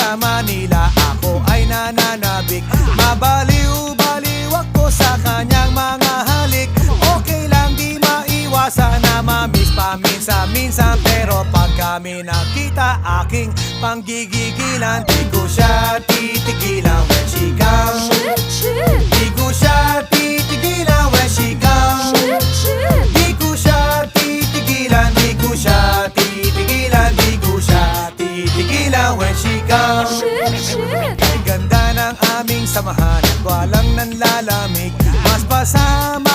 sa Manila, ako ay nananabik. Mabaliw-baliw ako sa kanyang mga halik. Okay lang di maiwasan na mamiss paminsan-minsan, pero pag kami nakita aking panggigigilan, di ko siya titigilan when she comes. Di ko siya titigilan when she comes. Di ko siya titigilan, di ko siya titigilan, di ko siya titigilan when she comes. Ay ganda ng aming samahan at walang nanlalamig, mas pasama